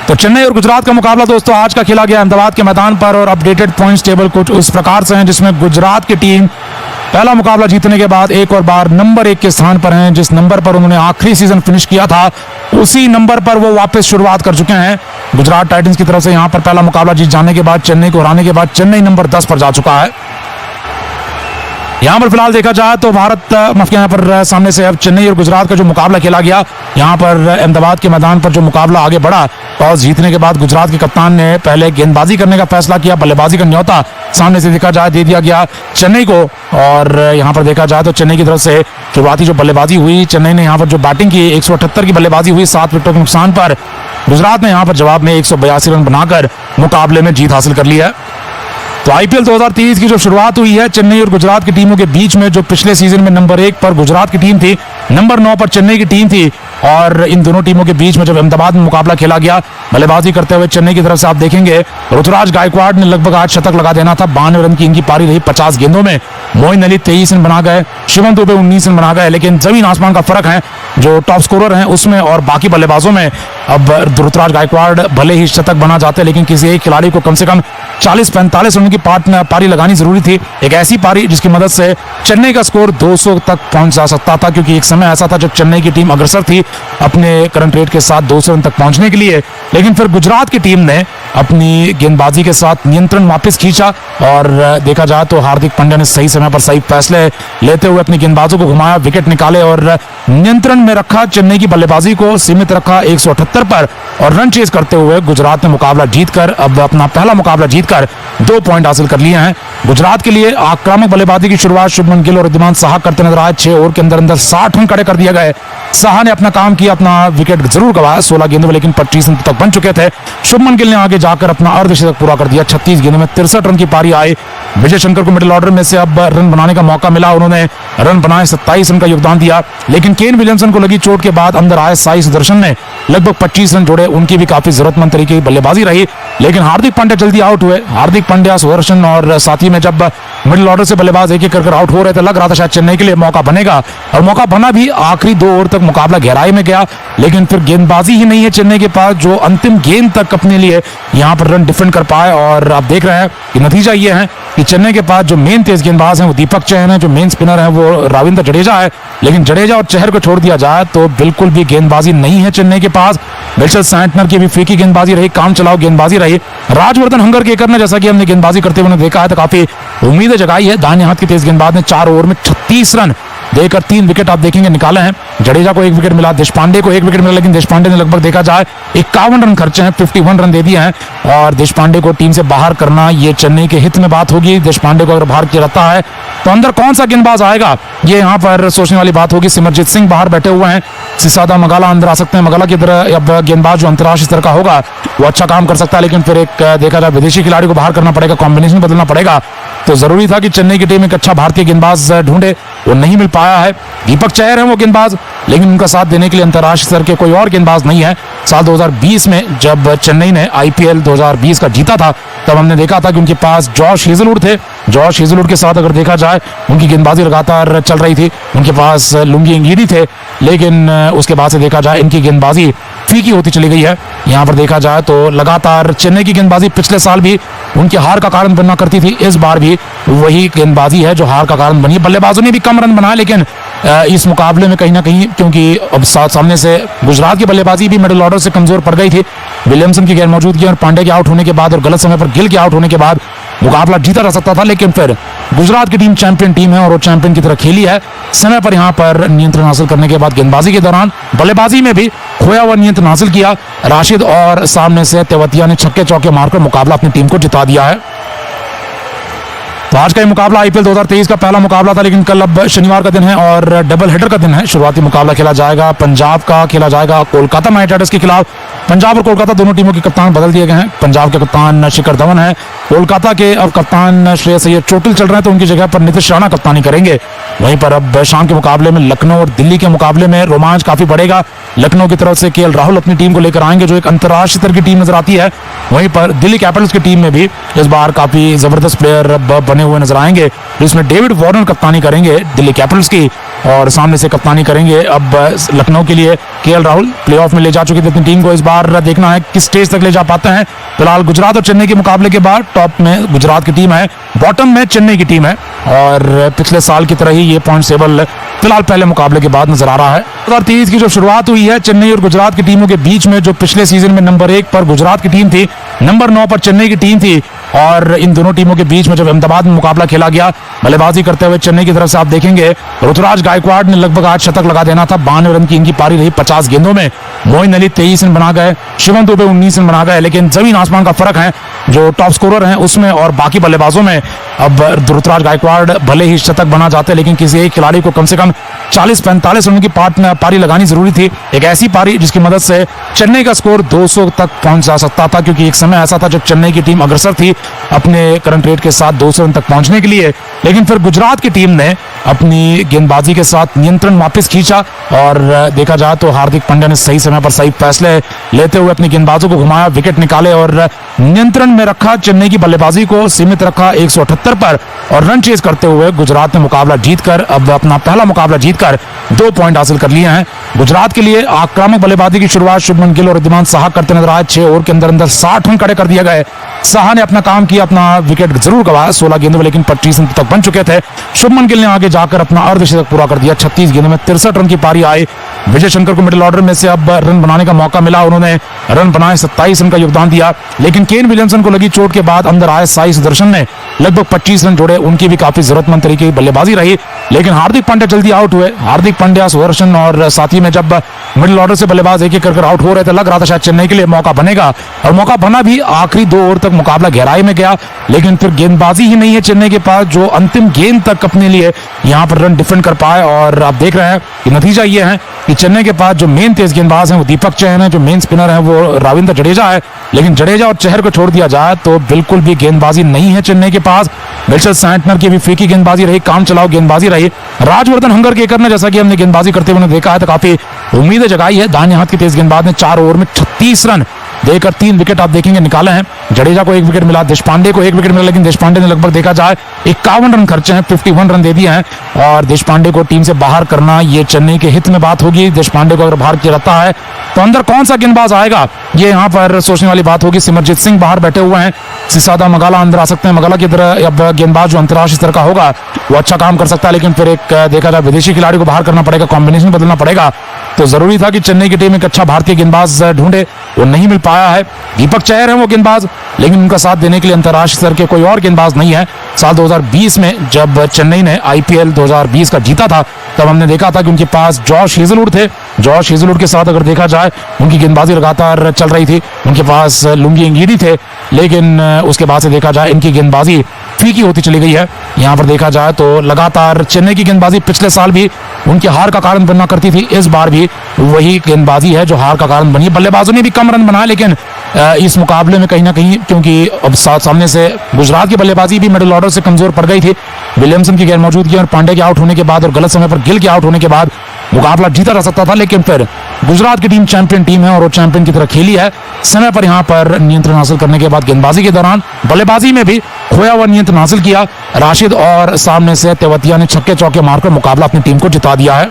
तो चेन्नई और गुजरात का मुकाबला दोस्तों आज का खेला गया अहमदाबाद के मैदान पर और अपडेटेड पॉइंट्स टेबल कुछ उस प्रकार से हैं जिसमें गुजरात की टीम पहला मुकाबला जीतने के बाद एक और बार नंबर 1 के स्थान पर हैं। जिस नंबर पर उन्होंने आखिरी सीजन फिनिश किया था उसी नंबर पर वो वापस शुरुआत कर चुके हैं। गुजरात टाइटंस की तरफ से यहां पर पहला मुकाबला जीत जाने के बाद चेन्नई को हराने के बाद चेन्नई नंबर 10 पर जा चुका है। यहां पर फिलहाल देखा जाए तो भारत यहाँ पर सामने से अब चेन्नई और गुजरात का जो मुकाबला खेला गया यहां पर अहमदाबाद के मैदान पर जो मुकाबला आगे बढ़ा, टॉस जीतने के बाद गुजरात के कप्तान ने पहले गेंदबाजी करने का फैसला किया। बल्लेबाजी का न्योता सामने से देखा जाए दे दिया गया चेन्नई को और यहां पर देखा जाए तो चेन्नई की तरफ से शुरुआती जो बल्लेबाजी हुई, चेन्नई ने यहां पर जो बैटिंग की 178 की बल्लेबाजी हुई 7 विकेटों के नुकसान पर। गुजरात ने यहां पर जवाब में 182 रन बनाकर मुकाबले में जीत हासिल कर ली है। तो आईपीएल 2023 की जो शुरुआत हुई है चेन्नई और गुजरात की टीमों के बीच में, जो पिछले सीजन में नंबर 1 पर गुजरात की टीम थी, नंबर 9 पर चेन्नई की टीम थी और इन दोनों टीमों के बीच में जब अहमदाबाद में मुकाबला खेला गया, बल्लेबाजी करते हुए चेन्नई की तरफ से आप देखेंगे ऋतुराज गायकवाड़ ने लगभग 8 शतक लगा देना था। 92 रन की इनकी पारी रही 50 गेंदों में। मोइन अली 23 रन बना गए, शिवम दुबे 19 रन बना गए, लेकिन जमीन आसमान का फर्क है जो टॉप स्कोरर हैं उसमें और बाकी बल्लेबाजों में। अब ऋतुराज गायकवाड़ भले ही शतक बना जाते लेकिन किसी एक खिलाड़ी को कम से कम 40-45 रन की पारी लगानी जरूरी थी। एक ऐसी पारी जिसकी मदद से चेन्नई का स्कोर 200 तक पहुंच जा सकता था, क्योंकि एक समय ऐसा था जब चेन्नई की टीम अग्रसर थी अपने करंट रेट के साथ 200 रन तक पहुंचने के लिए। लेकिन फिर गुजरात की टीम ने अपनी गेंदबाजी के साथ नियंत्रण वापस खींचा और देखा जाए तो हार्दिक पांड्या ने सही समय पर सही फैसले लेते हुए अपनी गेंदबाजों को घुमाया, विकेट निकाले और नियंत्रण में रखा। चेन्नई की बल्लेबाजी को सीमित रखा 178 पर और रन चेज करते हुए गुजरात ने मुकाबला जीतकर अब अपना पहला मुकाबला जीतकर 2 पॉइंट हासिल कर लिए हैं। गुजरात के लिए आक्रामक बल्लेबाजी की शुरुआत शुभमन गिल और रिद्धिमान साहा करते नजर आए। 6 ओवर के अंदर 60 रन खड़े कर दिए गए। साहा ने अपना काम किया, अपना विकेट जरूर गवाया 16 गेंदों में, लेकिन 25 रन तक बन चुके थे। शुभमन गिल ने आगे जाकर अपना अर्धशतक पूरा कर दिया। 36 गेंदों में 63 रन की पारी आई। विजय शंकर को मिडिल ऑर्डर में से अब रन बनाने का मौका मिला, उन्होंने रन बनाए, 27 रन का योगदान दिया। लेकिन केन विलियमसन को लगी चोट के बाद अंदर आए साई सुदर्शन ने लगभग 25 रन जोड़े, उनकी भी काफी जरूरतमंद तरीके की बल्लेबाजी रही। लेकिन हार्दिक पांड्या जल्दी आउट हुए। हार्दिक पांड्या, सुदर्शन और साथ ही में जब मिडिल ऑर्डर से बल्लेबाज एक एक कर आउट हो रहे थे, लग रहा था शायद चेन्नई के लिए मौका बनेगा और मौका बना भी। आखिरी 2 ओवर तक मुकाबला गहराई में गया, लेकिन फिर गेंदबाजी ही नहीं है चेन्नई के पास जो अंतिम गेंद तक अपने लिए यहां पर रन डिफेंड कर पाए। और आप देख रहे हैं कि नतीजा ये है कि चेन्नई के पास जो मेन तेज गेंदबाज हैं वो दीपक चहर है, जो मेन स्पिनर है वो रविंद्र जडेजा है। लेकिन जडेजा और चहर को छोड़ दिया जाए तो बिल्कुल भी गेंदबाजी नहीं है चेन्नई के पास। मिचेल सैंटनर की भी फीकी गेंदबाजी रही, काम चलाओ गेंदबाजी रही। राजवर्धन हंगरकेकर ने, जैसा कि हमने गेंदबाजी करते हुए देखा है, तो काफी उम्मीदें जगाई है। दाहिने हाथ के तेज गेंदबाज ने 4 ओवर में 36 रन देकर 3 विकेट आप देखेंगे निकाले हैं। जडेजा को 1 विकेट मिला, देशपांडे को 1 विकेट मिला, लेकिन देशपांडे ने लगभग देखा जाए 51 रन खर्चे हैं, 51 रन दे दिए हैं। और देशपांडे को टीम से बाहर करना ये चेन्नई के हित में बात होगी। देशपांडे को अगर बाहर किया जाता है तो अंदर कौन सा गेंदबाज आएगा, ये यहाँ पर सोचने वाली बात होगी। सिमरजीत सिंह बाहर बैठे हुए हैं, सिसादा मगाला अंदर आ सकते हैं। मगाला की तरह अब गेंदबाज जो अंतर्राष्ट्रीय स्तर का होगा वो अच्छा काम कर सकता है, लेकिन फिर एक देखा जाए विदेशी खिलाड़ी को बाहर करना पड़ेगा, कॉम्बिनेशन बदलना पड़ेगा। तो जरूरी था कि चेन्नई की टीम एक अच्छा भारतीय गेंदबाज ढूंढे, वो नहीं मिल पाया है। दीपक चहर है वो गेंदबाज, लेकिन उनका साथ देने के लिए अंतर्राष्ट्रीय स्तर के कोई और गेंदबाज नहीं है। साल 2020 में जब चेन्नई ने आईपीएल 2020 का जीता था तब हमने देखा था कि उनके पास जॉश हेजलवुड थे। जॉश हेजलवुड के साथ अगर देखा जाए उनकी गेंदबाजी लगातार चल रही थी। उनके पास लुंगी इंगीडी थे, लेकिन उसके बाद से देखा जाए इनकी गेंदबाजी फीकी होती चली गई है। यहाँ पर देखा जाए तो लगातार चेन्नई की गेंदबाजी पिछले साल भी उनकी हार का कारण बनना करती थी, इस बार भी वही गेंदबाजी है जो हार का कारण बनी है। बल्लेबाजों ने भी कम रन बनाए, लेकिन इस मुकाबले में कहीं ना कहीं क्योंकि अब सामने से गुजरात की बल्लेबाजी भी मिडिल ऑर्डर से कमजोर पड़ गई थी। विलियमसन की गैर मौजूदगी और पांडे के आउट होने के बाद और गलत समय पर गिल के आउट होने के बाद मुकाबला जीता जा सकता था, लेकिन फिर गुजरात की टीम चैंपियन टीम है और वो चैंपियन की तरह खेली है। समय पर यहाँ पर नियंत्रण हासिल करने के बाद गेंदबाजी के दौरान बल्लेबाजी में भी खोया हुआ नियंत्रण हासिल किया। राशिद और सामने से तेवतिया ने छक्के चौके मारकर मुकाबला अपनी टीम को जिता दिया है। तो आज का ये मुकाबला आईपीएल 2023 का पहला मुकाबला था, लेकिन कल अब शनिवार का दिन है और डबल हेडर का दिन है। शुरुआती मुकाबला खेला जाएगा, पंजाब का खेला जाएगा कोलकाता नाइट राइडर्स के खिलाफ। पंजाब और कोलकाता दोनों टीमों के कप्तान बदल दिए गए हैं। पंजाब के कप्तान शिखर धवन है, कोलकाता के अब कप्तान श्रेयस अय्यर चोटिल चल रहे हैं तो उनकी जगह पर नीतीश राणा कप्तानी करेंगे। वहीं पर अब शाम के मुकाबले में लखनऊ और दिल्ली के मुकाबले में रोमांच काफी बढ़ेगा। लखनऊ की तरफ से केएल राहुल अपनी टीम को लेकर आएंगे जो एक अंतर्राष्ट्रीय स्तर की टीम नजर आती है। वहीं पर दिल्ली कैपिटल्स की टीम में भी इस बार काफी जबरदस्त प्लेयर बने हुए नजर आएंगे, जिसमें डेविड वार्नर कप्तानी करेंगे दिल्ली कैपिटल्स की। और सामने से कप्तानी करेंगे अब लखनऊ के लिए केएल राहुल। प्लेऑफ में ले जा चुकी थी अपनी टीम को, इस बार देखना है किस स्टेज तक ले जा पाते हैं। फिलहाल गुजरात और चेन्नई के मुकाबले के बाद टॉप में गुजरात की टीम है, बॉटम में चेन्नई की टीम है और पिछले साल की तरह ही ये पॉइंट टेबल फिलहाल पहले मुकाबले के बाद नजर आ रहा है। 2023 की जो शुरुआत हुई है चेन्नई और गुजरात की टीमों के बीच में, जो पिछले सीजन में नंबर 1 पर गुजरात की टीम थी, नंबर 9 पर चेन्नई की टीम थी और इन दोनों टीमों के बीच में जब अहमदाबाद में मुकाबला खेला गया, बल्लेबाजी करते हुए चेन्नई की तरफ से आप देखेंगे ऋतुराज गायकवाड़ ने लगभग 8 शतक लगा देना था। 92 रन की इनकी पारी रही 50 गेंदों में। मोइन अली 23 रन बना गए, शिवम दुबे 19 रन बना गए, लेकिन जमीन आसमान का फर्क है जो टॉप स्कोरर हैं उसमें और बाकी बल्लेबाजों में। अब ऋतुराज गायकवाड़ भले ही शतक बना जाते, लेकिन किसी एक खिलाड़ी को कम से कम 40-45 रन की पारी लगानी जरूरी थी। एक ऐसी पारी जिसकी मदद से चेन्नई का स्कोर 200 तक पहुंच जा सकता था, क्योंकि एक समय ऐसा था जब चेन्नई की टीम अग्रसर थी अपने करंट रेट के साथ 200 रन तक पहुंचने के लिए। लेकिन फिर गुजरात की टीम ने अपनी गेंदबाजी के साथ नियंत्रण वापस खींचा और देखा जाए तो हार्दिक पांड्या ने सही समय पर सही फैसले लेते हुए अपनी गेंदबाजों को घुमाया, विकेट निकाले और नियंत्रण में रखा। चेन्नई की बल्लेबाजी को सीमित रखा 178 पर और रन चेज करते हुए गुजरात ने मुकाबला जीतकर अब अपना पहला मुकाबला जीतकर 2 पॉइंट हासिल कर लिए हैं। गुजरात के लिए आक्रामक बल्लेबाजी की शुरुआत शुभमन गिल और रिद्धिमान साहा करते नजर आए। 6 ओवर के अंदर 60 रन खड़े कर दिए गए। साहा ने अपना काम किया, अपना विकेट जरूर गवाया 16 गेंदों में, लेकिन 25 रन तक बन चुके थे। शुभमन गिल ने आगे जाकर अपना अर्धशतक पूरा कर दिया। 36 गेंदों में 63 रन की पारी आई। विजय शंकर को मिडिल ऑर्डर में से अब रन बनाने का मौका मिला, उन्होंने रन बनाए, 27 रन का योगदान दिया। लेकिन केन विलियमसन को लगी चोट के बाद अंदर आए साई सुदर्शन ने लगभग 25 रन जोड़े, उनकी भी काफी जरूरतमंद तरीके की बल्लेबाजी रही। लेकिन हार्दिक पांड्या जल्दी आउट हुए। हार्दिक पांड्या, सुदर्शन और साथ ही में जब मिडिल ऑर्डर से बल्लेबाज एक एक कर आउट हो रहे थे, लग रहा था शायद चेन्नई के लिए मौका बनेगा और मौका बना भी। आखिरी 2 ओवर तक मुकाबला गहराई में गया, लेकिन फिर गेंदबाजी ही नहीं है चेन्नई के पास जो अंतिम गेंद तक अपने लिए यहाँ पर रन डिफेंड कर पाए। और आप देख रहे हैं कि नतीजा ये है कि चेन्नई के पास जो मेन तेज गेंदबाज हैं वो दीपक चहर है, जो मेन स्पिनर है वो रविंद्र जडेजा है। लेकिन जडेजा और चहर को छोड़ दिया जाए तो बिल्कुल भी गेंदबाजी नहीं है चेन्नई के पास। मिचेल सैंटनर की भी फीकी गेंदबाजी रही, काम चलाओ गेंदबाजी रही। राजवर्धन हंगरकेकर ने, जैसा कि हमने गेंदबाजी करते हुए देखा है, तो काफी उम्मीदें जगाई है। दाहिने हाथ के तेज गेंदबाज ने 4 ओवर में 36 रन देकर 3 विकेट आप देखेंगे निकाले हैं। जडेजा को 1 विकेट मिला, देशपांडे को 1 विकेट मिला, लेकिन देशपांडे ने लगभग देखा जाए 51 रन खर्चे हैं, 51 रन दे दिए हैं। और देशपांडे को टीम से बाहर करना ये चेन्नई के हित में बात होगी। देशपांडे को अगर बाहर किया जाता है तो अंदर कौन सा गेंदबाज आएगा, ये यहाँ पर सोचने वाली बात होगी। सिमरजीत सिंह बाहर बैठे हुए हैं, सिसादा मगाला अंदर आ सकते हैं। मगाला की तरह अब गेंदबाज जो अंतर्राष्ट्रीय स्तर का होगा वो अच्छा काम कर सकता है, लेकिन फिर एक देखा जाए विदेशी खिलाड़ी को बाहर करना पड़ेगा, कॉम्बिनेशन बदलना पड़ेगा। तो जरूरी था कि चेन्नई की टीम एक अच्छा भारतीय गेंदबाज ढूंढे, वो नहीं मिल पाया है। दीपक चहर है वो गेंदबाज, लेकिन उनका साथ देने के लिए अंतर्राष्ट्रीय स्तर के कोई और गेंदबाज नहीं है। साल 2020 में जब चेन्नई ने IPL 2020 का जीता था, तब हमने देखा था कि उनके पास जॉश हेजलवुड थे। जॉश हेजलवुड के साथ अगर देखा जाए उनकी गेंदबाजी लगातार चल रही थी। उनके पास लुंगी इंगीडी थे, लेकिन उसके बाद से देखा जाए इनकी गेंदबाजी फीकी होती चली गई है। यहाँ पर देखा जाए तो लगातार चेन्नई की गेंदबाजी पिछले साल भी उनकी हार का कारण बनना करती थी, इस बार भी वही गेंदबाजी है जो हार का कारण बनी है। बल्लेबाजों ने भी कम रन बनाए, लेकिन इस मुकाबले में कहीं ना कहीं, क्योंकि अब सामने से गुजरात की बल्लेबाजी भी मिडिल ऑर्डर से कमजोर पड़ गई थी। विलियमसन की गैर मौजूदगी और पांडे के आउट होने के बाद और गलत समय पर गिल के आउट होने के बाद मुकाबला जीता जा सकता था, लेकिन फिर गुजरात की टीम चैंपियन टीम है और वो चैंपियन की तरह खेली है। समय पर यहाँ पर नियंत्रण हासिल करने के बाद गेंदबाजी के दौरान बल्लेबाजी में भी खोया हुआ नियंत्रण हासिल किया। राशिद और सामने से तेवतिया ने छक्के चौके मारकर मुकाबला अपनी टीम को जिता दिया है।